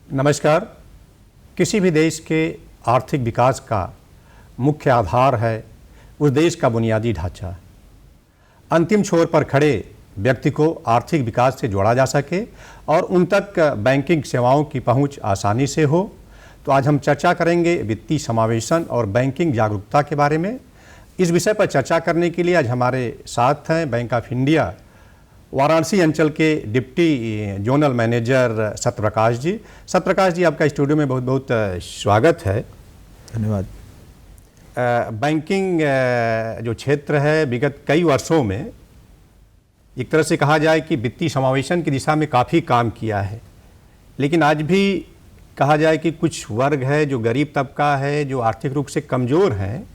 नमस्कार। किसी भी देश के आर्थिक विकास का मुख्य आधार है उस देश का बुनियादी ढांचा। अंतिम छोर पर खड़े व्यक्ति को आर्थिक विकास से जोड़ा जा सके और उन तक बैंकिंग सेवाओं की पहुंच आसानी से हो, तो आज हम चर्चा करेंगे वित्तीय समावेशन और बैंकिंग जागरूकता के बारे में। इस विषय पर चर्चा करने के लिए आज हमारे साथ हैं बैंक ऑफ इंडिया वाराणसी अंचल के डिप्टी जोनल मैनेजर सत्यप्रकाश जी। सत्यप्रकाश जी, आपका स्टूडियो में बहुत बहुत स्वागत है। धन्यवाद। बैंकिंग जो क्षेत्र है विगत कई वर्षों में एक तरह से कहा जाए कि वित्तीय समावेशन की दिशा में काफ़ी काम किया है, लेकिन आज भी कहा जाए कि कुछ वर्ग है जो गरीब तबका है, जो आर्थिक रूप से कमज़ोर हैं,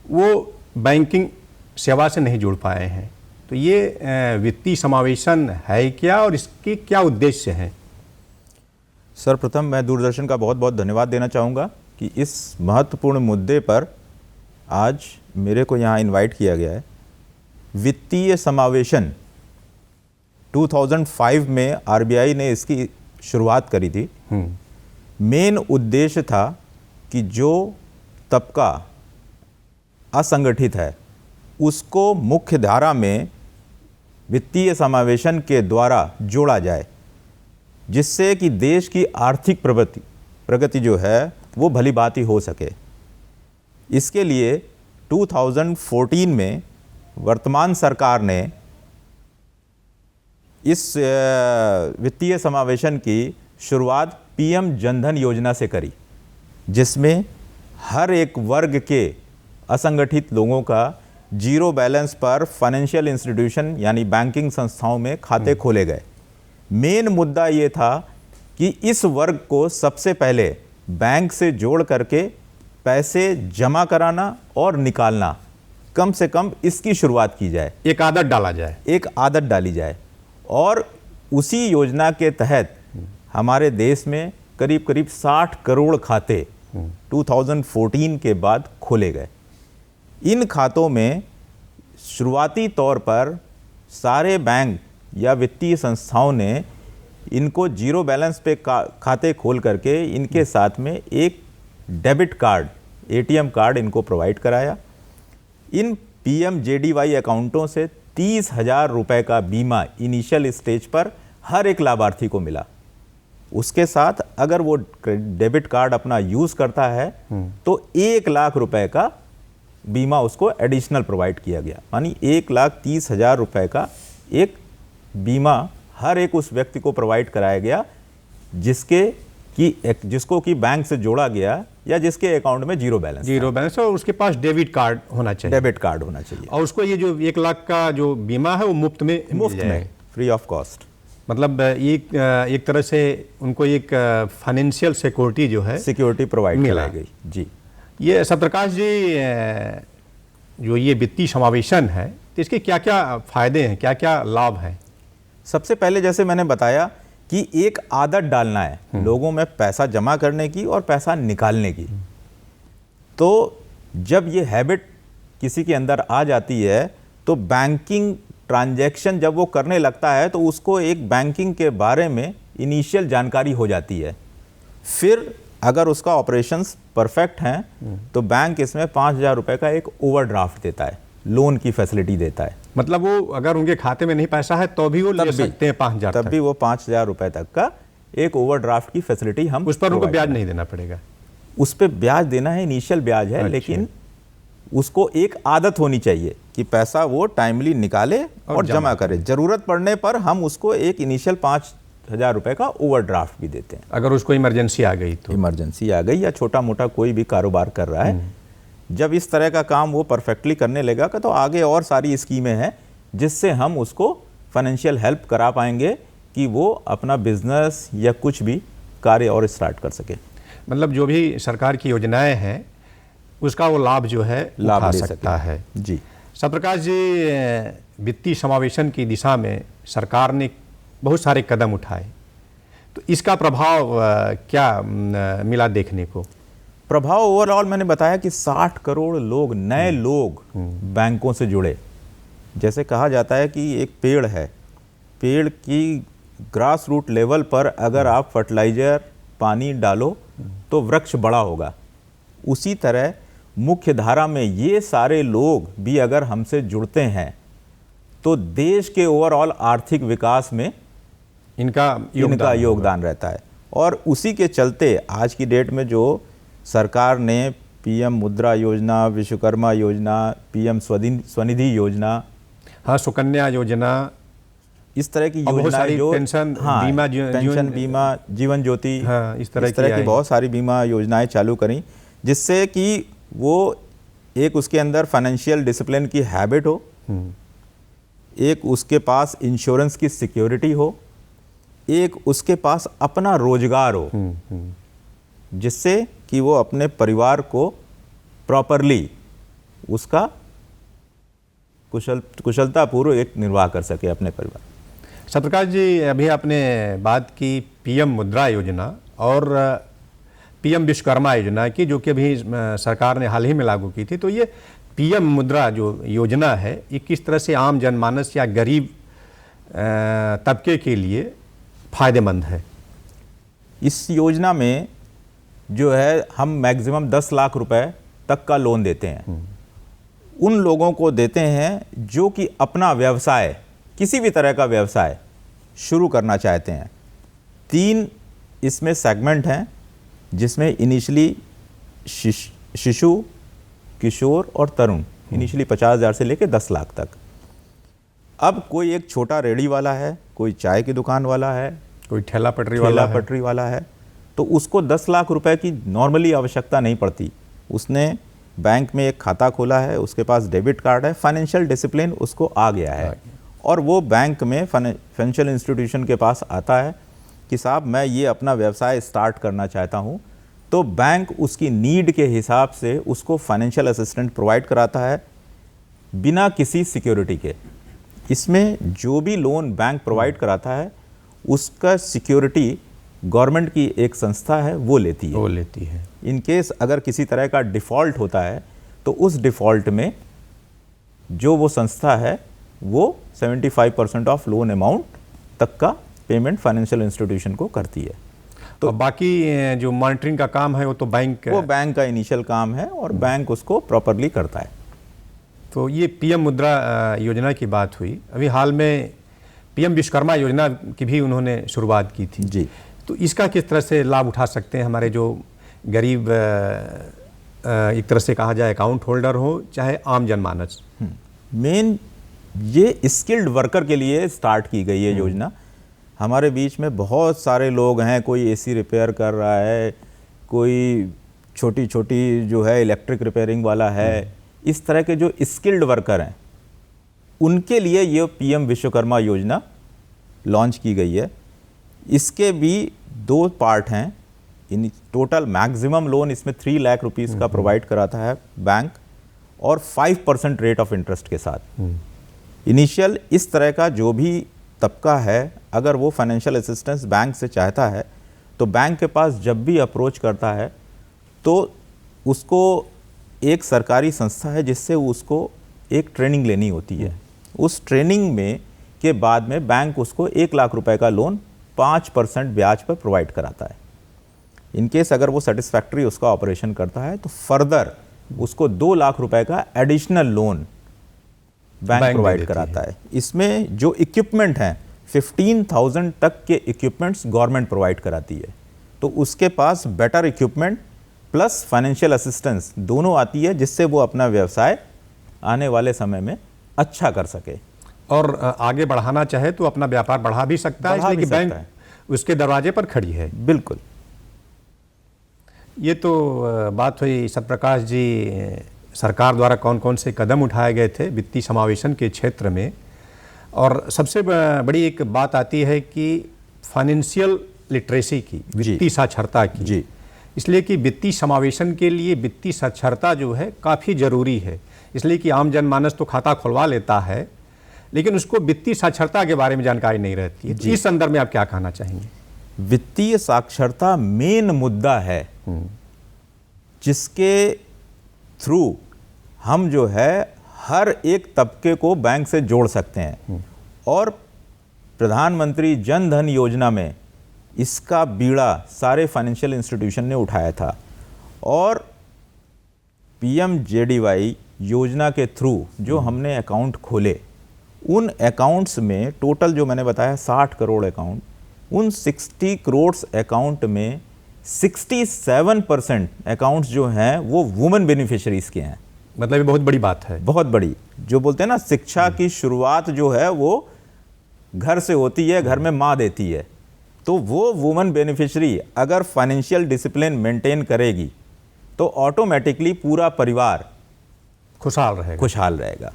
वो बैंकिंग सेवा से नहीं जुड़ पाए हैं। तो ये वित्तीय समावेशन है क्या और इसके क्या उद्देश्य हैं? सर्वप्रथम मैं दूरदर्शन का बहुत बहुत धन्यवाद देना चाहूँगा कि इस महत्वपूर्ण मुद्दे पर आज मेरे को यहाँ इनवाइट किया गया है। वित्तीय समावेशन 2005 में आरबीआई ने इसकी शुरुआत करी थी। मेन उद्देश्य था कि जो तबका असंगठित है उसको मुख्य धारा में वित्तीय समावेशन के द्वारा जोड़ा जाए, जिससे कि देश की आर्थिक प्रगति जो है वो भली भांति हो सके। इसके लिए 2014 में वर्तमान सरकार ने इस वित्तीय समावेशन की शुरुआत पीएम जनधन योजना से करी, जिसमें हर एक वर्ग के असंगठित लोगों का जीरो बैलेंस पर फाइनेंशियल इंस्टीट्यूशन यानी बैंकिंग संस्थाओं में खाते खोले गए। मेन मुद्दा ये था कि इस वर्ग को सबसे पहले बैंक से जोड़ करके पैसे जमा कराना और निकालना, कम से कम इसकी शुरुआत की जाए, एक आदत डाली जाए। और उसी योजना के तहत हमारे देश में करीब करीब 60 करोड़ खाते 2014 के बाद खोले गए। इन खातों में शुरुआती तौर पर सारे बैंक या वित्तीय संस्थाओं ने इनको जीरो बैलेंस पे खाते खोल करके इनके साथ में एक डेबिट कार्ड, एटीएम कार्ड इनको प्रोवाइड कराया। इन पीएमजेडीवाई अकाउंटों से 30,000 रुपये का बीमा इनिशियल स्टेज पर हर एक लाभार्थी को मिला। उसके साथ अगर वो डेबिट कार्ड अपना यूज़ करता है तो 1 लाख रुपए का बीमा उसको एडिशनल प्रोवाइड किया गया। यानी 1,30,000 रुपये का एक बीमा हर एक उस व्यक्ति को प्रोवाइड कराया गया जिसको कि बैंक से जोड़ा गया या जिसके अकाउंट में जीरो बैलेंस और उसके पास डेबिट कार्ड होना चाहिए। और उसको ये जो 1 लाख का जो बीमा है वो मुफ्त में फ्री ऑफ कॉस्ट। मतलब एक तरह से उनको एक फाइनेंशियल सिक्योरिटी जो है सिक्योरिटी प्रोवाइड कराई गई। जी, ये सत्यप्रकाश जी, जो ये वित्तीय समावेशन है तो इसके क्या क्या फायदे हैं, क्या क्या लाभ हैं? सबसे पहले जैसे मैंने बताया कि एक आदत डालना है लोगों में पैसा जमा करने की और पैसा निकालने की। तो जब ये हैबिट किसी के अंदर आ जाती है तो बैंकिंग ट्रांजैक्शन जब वो करने लगता है तो उसको एक बैंकिंग के बारे में इनिशियल जानकारी हो जाती है। फिर अगर उसका ऑपरेशंस परफेक्ट हैं तो बैंक इसमें 5,000 रुपये का एक ओवरड्राफ्ट देता है, लोन की फैसिलिटी देता है। मतलब वो अगर उनके खाते में नहीं पैसा है तो भी वो ले सकते हैं 5,000 तब भी वो 5,000 रुपये तक का एक ओवरड्राफ्ट की फैसिलिटी हम उस पर उनको ब्याज नहीं देना पड़ेगा। उस पर ब्याज देना है, इनिशियल ब्याज है। लेकिन उसको एक आदत होनी चाहिए कि पैसा वो टाइमली निकाले और जमा करे। जरूरत पड़ने पर हम उसको एक इनिशियल 5,000 रुपये का ओवरड्राफ्ट भी देते हैं। अगर उसको इमरजेंसी आ गई तो इमरजेंसी आ गई या छोटा मोटा कोई भी कारोबार कर रहा है, जब इस तरह का काम वो परफेक्टली करने लगेगा तो आगे और सारी स्कीमें हैं जिससे हम उसको फाइनेंशियल हेल्प करा पाएंगे कि वो अपना बिजनेस या कुछ भी कार्य और स्टार्ट कर सके। मतलब जो भी सरकार की योजनाएं हैं उसका वो लाभ जो है उठा सकता है। जी सत्यप्रकाश जी, वित्तीय समावेशन की दिशा में सरकार ने बहुत सारे कदम उठाए, तो इसका प्रभाव क्या मिला देखने को? प्रभाव ओवरऑल मैंने बताया कि 60 करोड़ लोग, नए लोग बैंकों से जुड़े। जैसे कहा जाता है कि एक पेड़ है, पेड़ की ग्रास रूट लेवल पर अगर आप फर्टिलाइज़र पानी डालो तो वृक्ष बड़ा होगा। उसी तरह मुख्य धारा में ये सारे लोग भी अगर हमसे जुड़ते हैं तो देश के ओवरऑल आर्थिक विकास में इनका योगदान रहता है। और उसी के चलते आज की डेट में जो सरकार ने पीएम मुद्रा योजना, विश्वकर्मा योजना, पीएम स्वनिधि योजना, हाँ, सुकन्या योजना, इस तरह की योजनाएं जो पेंशन बीमा, जीवन ज्योति, हाँ, इस तरह की बहुत सारी बीमा योजनाएं चालू करी, जिससे कि वो एक उसके अंदर फाइनेंशियल डिसिप्लिन की हैबिट हो, एक उसके पास इंश्योरेंस की सिक्योरिटी हो, एक उसके पास अपना रोजगार हो, जिससे कि वो अपने परिवार को प्रॉपरली उसका कुशलतापूर्व एक निर्वाह कर सके अपने परिवार। सत्यप्रकाश जी, अभी आपने बात की पीएम मुद्रा योजना और पीएम विश्वकर्मा योजना की, जो कि अभी सरकार ने हाल ही में लागू की थी। तो ये पीएम मुद्रा जो योजना है, ये किस तरह से आम जनमानस या गरीब तबके के लिए फायदेमंद है? इस योजना में जो है हम मैक्सिमम 10 लाख रुपए तक का लोन देते हैं। उन लोगों को देते हैं जो कि अपना व्यवसाय, किसी भी तरह का व्यवसाय शुरू करना चाहते हैं। 3 इसमें सेगमेंट हैं, जिसमें इनिशियली शिशु, किशोर और तरुण, इनिशियली 50,000 से लेकर 10 लाख तक। अब कोई एक छोटा रेडी वाला है, कोई चाय की दुकान वाला है, कोई ठेला पटरी वाला है, तो उसको 10 लाख रुपए की नॉर्मली आवश्यकता नहीं पड़ती। उसने बैंक में एक खाता खोला है, उसके पास डेबिट कार्ड है, फाइनेंशियल डिसिप्लिन उसको आ गया है, और वो बैंक में फाइनेंशियल इंस्टीट्यूशन के पास आता है कि साहब मैं ये अपना व्यवसाय स्टार्ट करना चाहता हूँ। तो बैंक उसकी नीड के हिसाब से उसको फाइनेंशियल असिस्टेंट प्रोवाइड कराता है बिना किसी सिक्योरिटी के। इसमें जो भी लोन बैंक प्रोवाइड कराता है उसका सिक्योरिटी गवर्नमेंट की एक संस्था है वो लेती है। इन केस अगर किसी तरह का डिफ़ॉल्ट होता है तो उस डिफ़ॉल्ट में जो वो संस्था है वो 75% ऑफ लोन अमाउंट तक का पेमेंट फाइनेंशियल इंस्टीट्यूशन को करती है। तो बाकी जो मॉनिटरिंग का काम है वो तो बैंक का इनिशियल काम है और बैंक उसको प्रॉपरली करता है। तो ये पीएम मुद्रा योजना की बात हुई। अभी हाल में पीएम विश्वकर्मा योजना की भी उन्होंने शुरुआत की थी जी। तो इसका किस तरह से लाभ उठा सकते हैं हमारे जो गरीब, एक तरह से कहा जाए अकाउंट होल्डर हो चाहे आम जनमानस? मेन ये स्किल्ड वर्कर के लिए स्टार्ट की गई है योजना। हमारे बीच में बहुत सारे लोग हैं, कोई एसी रिपेयर कर रहा है, कोई छोटी छोटी जो है इलेक्ट्रिक रिपेयरिंग वाला है। इस तरह के जो स्किल्ड वर्कर हैं उनके लिए ये पीएम विश्वकर्मा योजना लॉन्च की गई है। इसके भी 2 पार्ट हैं। इन टोटल मैक्सिमम लोन इसमें 3 लाख रुपीस का प्रोवाइड कराता है बैंक, और 5% रेट ऑफ इंटरेस्ट के साथ। इनिशियल इस तरह का जो भी तबका है, अगर वो फाइनेंशियल असिस्टेंस बैंक से चाहता है तो बैंक के पास जब भी अप्रोच करता है तो उसको एक सरकारी संस्था है जिससे उसको एक ट्रेनिंग लेनी होती है। उस ट्रेनिंग में के बाद में बैंक उसको 1 लाख रुपए का लोन 5% ब्याज पर प्रोवाइड कराता है। इनकेस अगर वो सेटिस्फैक्ट्री उसका ऑपरेशन करता है तो फर्दर उसको 2 लाख रुपए का एडिशनल लोन बैंक प्रोवाइड कराता है। इसमें जो इक्विपमेंट हैं 15,000 तक के इक्विपमेंट्स गवर्नमेंट प्रोवाइड कराती है। तो उसके पास better equipment plus financial assistance दोनों आती है, जिससे वो अपना व्यवसाय आने वाले समय में अच्छा कर सके और आगे बढ़ाना चाहे तो अपना व्यापार बढ़ा भी सकता है, इसलिए कि बैंक उसके दरवाजे पर खड़ी है। बिल्कुल। ये तो बात हुई सत्यप्रकाश जी, सरकार द्वारा कौन कौन से कदम उठाए गए थे वित्तीय समावेशन के क्षेत्र में। और सबसे बड़ी एक बात आती है कि फाइनेंशियल लिटरेसी की, वित्तीय साक्षरता की। जी। इसलिए कि वित्तीय समावेशन के लिए वित्तीय साक्षरता जो है काफ़ी ज़रूरी है। इसलिए कि आम जनमानस तो खाता खुलवा लेता है लेकिन उसको वित्तीय साक्षरता के बारे में जानकारी नहीं रहती है। इस संदर्भ में आप क्या कहना चाहेंगे? वित्तीय साक्षरता मेन मुद्दा है जिसके थ्रू हम जो है हर एक तबके को बैंक से जोड़ सकते हैं। और प्रधानमंत्री जन धन योजना में इसका बीड़ा सारे फाइनेंशियल इंस्टीट्यूशन ने उठाया था। और PMJDY योजना के थ्रू जो हमने अकाउंट खोले, उन अकाउंट्स में टोटल जो मैंने बताया 60 करोड़ अकाउंट, उन 60 करोड़ अकाउंट में 67% अकाउंट्स जो हैं वो वुमेन बेनिफिशियरीज के हैं। मतलब ये बहुत बड़ी बात है। बहुत बड़ी, जो बोलते हैं ना शिक्षा की शुरुआत जो है वो घर से होती है, घर में माँ देती है। तो वो वुमेन बेनिफिशियरी अगर फाइनेंशियल डिसिप्लिन मेंटेन करेगी तो ऑटोमेटिकली पूरा परिवार खुशहाल रहेगा।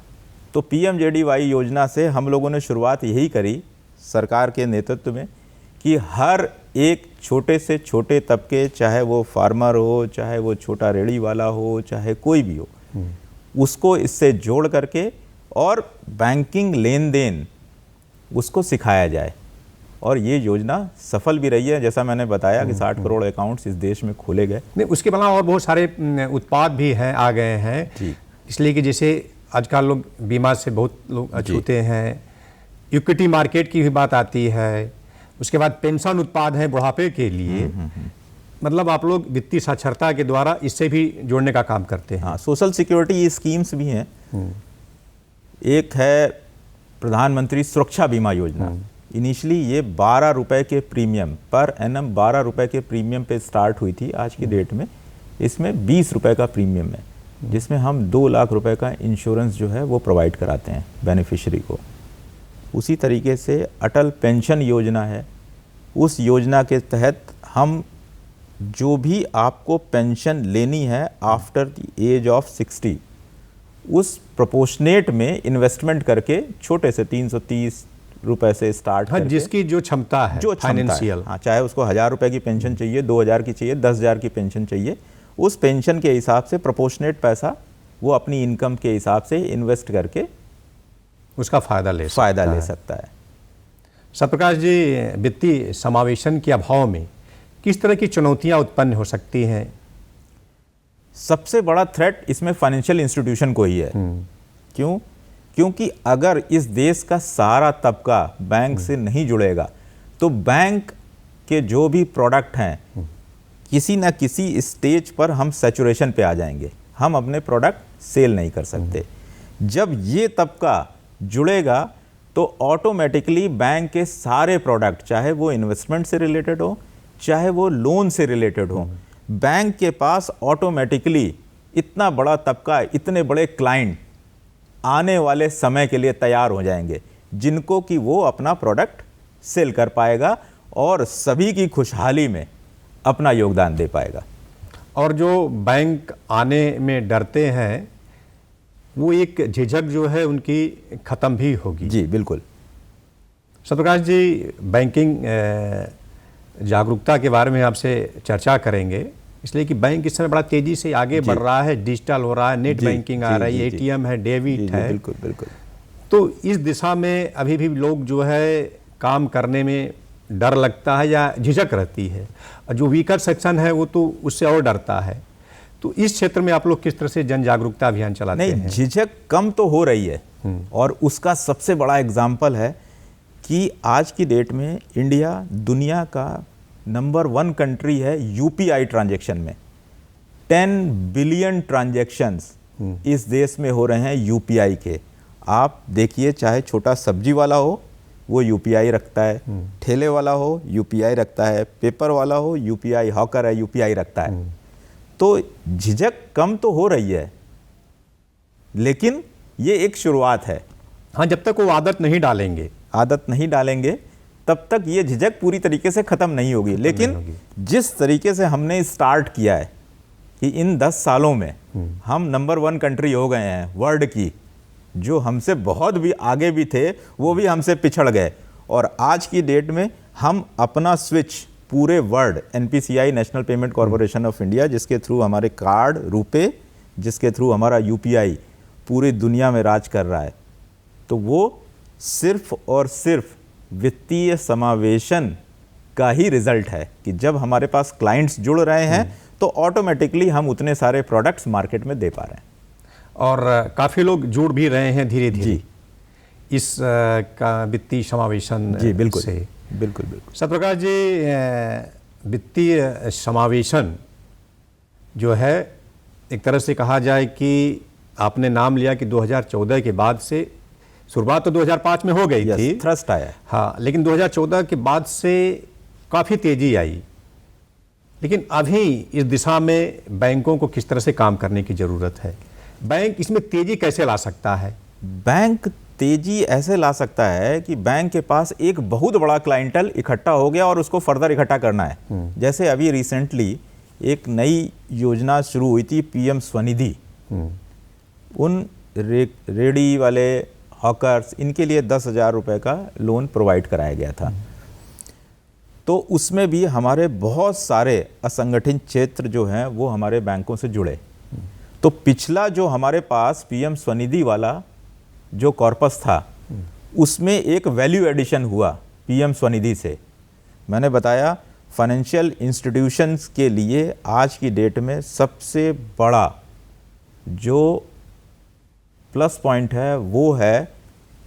तो PMJDY योजना से हम लोगों ने शुरुआत यही करी सरकार के नेतृत्व में कि हर एक छोटे से छोटे तबके, चाहे वो फार्मर हो, चाहे वो छोटा रेड़ी वाला हो, चाहे कोई भी हो, उसको इससे जोड़ करके और बैंकिंग लेन देन उसको सिखाया जाए। और ये योजना सफल भी रही है, जैसा मैंने बताया कि 60 करोड़ अकाउंट्स इस देश में खोले गए। नहीं, उसके अलावा और बहुत सारे उत्पाद भी हैं, आ गए हैं, इसलिए कि जैसे आजकल लोग बीमा से बहुत लोग अछूते हैं, इक्विटी मार्केट की भी बात आती है, उसके बाद पेंशन उत्पाद हैं बुढ़ापे के लिए। मतलब आप लोग वित्तीय साक्षरता के द्वारा इससे भी जोड़ने का काम करते हैं। हाँ, सोशल सिक्योरिटी स्कीम्स भी हैं। एक है प्रधानमंत्री सुरक्षा बीमा योजना। इनिशियली ये 12 रुपए के प्रीमियम पर एनम 12 रुपए के प्रीमियम पे स्टार्ट हुई थी। आज की डेट में इसमें 20 रुपए का प्रीमियम है, जिसमें हम 2 लाख रुपए का इंश्योरेंस जो है वो प्रोवाइड कराते हैं बेनिफिशियरी को। उसी तरीके से अटल पेंशन योजना है। उस योजना के तहत हम जो भी आपको पेंशन लेनी है आफ्टर द एज ऑफ 60, उस प्रोपोर्शनेट में इन्वेस्टमेंट करके छोटे से 330 रुपए से स्टार्ट करके, जिसकी जो क्षमता है, जो फाइनेंशियल, हाँ, चाहे उसको 1000 रुपए की पेंशन चाहिए, 2000 की चाहिए, 10,000 की पेंशन चाहिए, उस पेंशन के हिसाब से प्रोपोर्शनेट पैसा वो अपनी इनकम के हिसाब से इन्वेस्ट करके उसका फायदा ले सकता है। सत्यप्रकाश जी, वित्तीय समावेशन के अभाव में किस तरह की चुनौतियां उत्पन्न हो सकती हैं? सबसे बड़ा थ्रेट इसमें फाइनेंशियल इंस्टीट्यूशन को ही है। क्यों? क्योंकि अगर इस देश का सारा तबका बैंक से नहीं जुड़ेगा तो बैंक के जो भी प्रोडक्ट हैं किसी ना किसी स्टेज पर हम सैचुरेशन पे आ जाएंगे, हम अपने प्रोडक्ट सेल नहीं कर सकते। जब ये तबका जुड़ेगा तो ऑटोमेटिकली बैंक के सारे प्रोडक्ट, चाहे वो इन्वेस्टमेंट से रिलेटेड हो, चाहे वो लोन से रिलेटेड हो, बैंक के पास ऑटोमेटिकली इतना बड़ा तबका, इतने बड़े क्लाइंट आने वाले समय के लिए तैयार हो जाएंगे, जिनको कि वो अपना प्रोडक्ट सेल कर पाएगा और सभी की खुशहाली में अपना योगदान दे पाएगा। और जो बैंक आने में डरते हैं वो एक झिझक जो है उनकी ख़त्म भी होगी। जी बिल्कुल। सत्यप्रकाश जी, बैंकिंग जागरूकता के बारे में आपसे चर्चा करेंगे, इसलिए कि बैंक इस समय बड़ा तेज़ी से आगे बढ़ रहा है, डिजिटल हो रहा है, नेट बैंकिंग आ रही है, ATM है, डेबिट है। बिल्कुल बिल्कुल। तो इस दिशा में अभी भी लोग जो है काम करने में डर लगता है या झिझक रहती है, और जो वीकर सेक्शन है वो तो उससे और डरता है। तो इस क्षेत्र में आप लोग किस तरह से जन जागरूकता अभियान चलाते हैं? नहीं, झिझक कम तो हो रही है, और उसका सबसे बड़ा एग्जाम्पल है कि आज की डेट में इंडिया दुनिया का नंबर 1 कंट्री है UPI ट्रांजैक्शन में। 10 बिलियन ट्रांजैक्शंस इस देश में हो रहे हैं UPI के। आप देखिए, चाहे छोटा सब्जी वाला हो वो UPI रखता है, ठेले वाला हो UPI रखता है, पेपर वाला हो UPI, हॉकर है UPI रखता है। तो झिझक कम तो हो रही है, लेकिन ये एक शुरुआत है। हाँ, जब तक वो आदत नहीं डालेंगे तब तक ये झिझक पूरी तरीके से ख़त्म नहीं होगी। लेकिन जिस तरीके से हमने स्टार्ट किया है कि इन 10 सालों में हम नंबर 1 कंट्री हो गए हैं वर्ल्ड की, जो हमसे बहुत भी आगे भी थे वो भी हमसे पिछड़ गए, और आज की डेट में हम अपना स्विच पूरे world NPCI national payment corporation of India, जिसके थ्रू हमारे कार्ड रुपए, जिसके थ्रू हमारा UPI पूरी दुनिया में राज कर रहा है, तो वो सिर्फ और सिर्फ वित्तीय समावेशन का ही रिजल्ट है कि जब हमारे पास क्लाइंट्स जुड़ रहे हैं तो ऑटोमेटिकली हम उतने सारे प्रोडक्ट्स मार्केट में दे पा रहे हैं। और काफ़ी लोग जुड़ भी रहे हैं धीरे धीरे इस का वित्तीय समावेशन जी बिल्कुल से। बिल्कुल बिल्कुल। सत्यप्रकाश जी, वित्तीय समावेशन जो है, एक तरह से कहा जाए कि आपने नाम लिया कि 2014 के बाद से, शुरुआत तो 2005 में हो गई थी, थ्रस्ट आया। हाँ, लेकिन 2014 के बाद से काफ़ी तेज़ी आई। लेकिन अभी इस दिशा में बैंकों को किस तरह से काम करने की ज़रूरत है? बैंक इसमें तेज़ी कैसे ला सकता है? बैंक तेजी ऐसे ला सकता है कि बैंक के पास एक बहुत बड़ा क्लाइंटल इकट्ठा हो गया और उसको फर्दर इकट्ठा करना है। जैसे अभी रिसेंटली एक नई योजना शुरू हुई थी, पीएम स्वनिधि। उन रेडी वाले, हॉकर्स, इनके लिए 10,000 रुपये का लोन प्रोवाइड कराया गया था। तो उसमें भी हमारे बहुत सारे असंगठित क्षेत्र जो हैं वो हमारे बैंकों से जुड़े। तो पिछला जो हमारे पास पीएम स्वनिधि वाला जो कॉर्पस था, उसमें एक वैल्यू एडिशन हुआ पीएम स्वनिधि से। मैंने बताया फाइनेंशियल इंस्टीट्यूशंस के लिए आज की डेट में सबसे बड़ा जो प्लस पॉइंट है वो है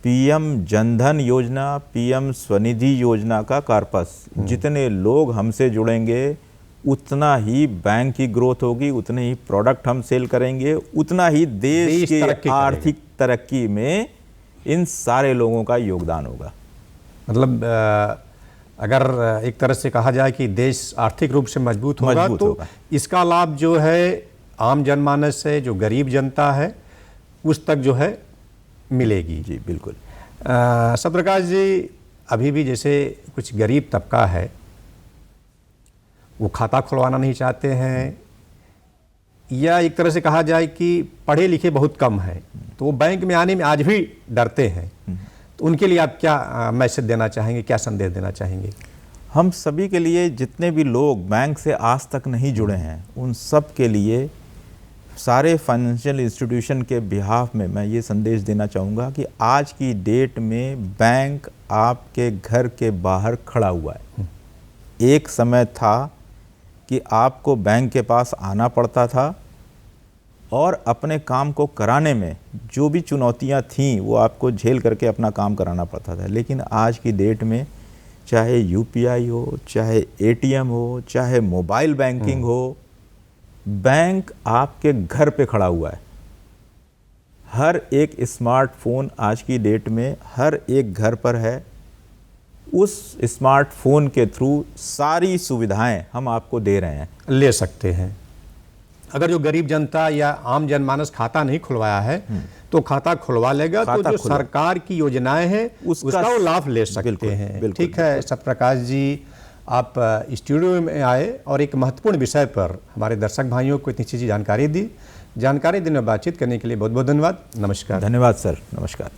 पीएम जनधन योजना, पीएम स्वनिधि योजना का कॉर्पस। जितने लोग हमसे जुड़ेंगे उतना ही बैंक की ग्रोथ होगी, उतने ही प्रोडक्ट हम सेल करेंगे, उतना ही देश की आर्थिक तरक्की में इन सारे लोगों का योगदान होगा। मतलब अगर एक तरह से कहा जाए कि देश आर्थिक रूप से मजबूत होगा। इसका लाभ जो है आम जनमानस से, जो गरीब जनता है, उस तक जो है मिलेगी। जी बिल्कुल। सत्यप्रकाश जी, अभी भी जैसे कुछ गरीब तबका है, वो खाता खुलवाना नहीं चाहते हैं, या एक तरह से कहा जाए कि पढ़े लिखे बहुत कम हैं, तो वो बैंक में आने में आज भी डरते हैं। तो उनके लिए आप क्या मैसेज देना चाहेंगे, क्या संदेश देना चाहेंगे? हम सभी के लिए, जितने भी लोग बैंक से आज तक नहीं जुड़े हैं, उन सब के लिए, सारे फाइनेंशियल इंस्टीट्यूशन के बिहाफ में मैं ये संदेश देना चाहूँगा कि आज की डेट में बैंक आपके घर के बाहर खड़ा हुआ है। एक समय था कि आपको बैंक के पास आना पड़ता था और अपने काम को कराने में जो भी चुनौतियां थीं वो आपको झेल करके अपना काम कराना पड़ता था। लेकिन आज की डेट में चाहे यूपीआई हो, चाहे एटीएम हो, चाहे मोबाइल बैंकिंग हो, बैंक आपके घर पे खड़ा हुआ है। हर एक स्मार्टफोन आज की डेट में हर एक घर पर है। उस स्मार्टफोन के थ्रू सारी सुविधाएं हम आपको दे रहे हैं, ले सकते हैं। अगर जो गरीब जनता या आम जनमानस खाता नहीं खुलवाया है तो खाता खुलवा लेगा, तो जो सरकार की योजनाएं हैं उसका वो लाभ ले सकते हैं। ठीक है सत्यप्रकाश जी, आप स्टूडियो में आए और एक महत्वपूर्ण विषय पर हमारे दर्शक भाइयों को इतनी चीज़ जानकारी दी। जानकारी देने में बातचीत करने के लिए बहुत बहुत धन्यवाद। नमस्कार। धन्यवाद सर, नमस्कार।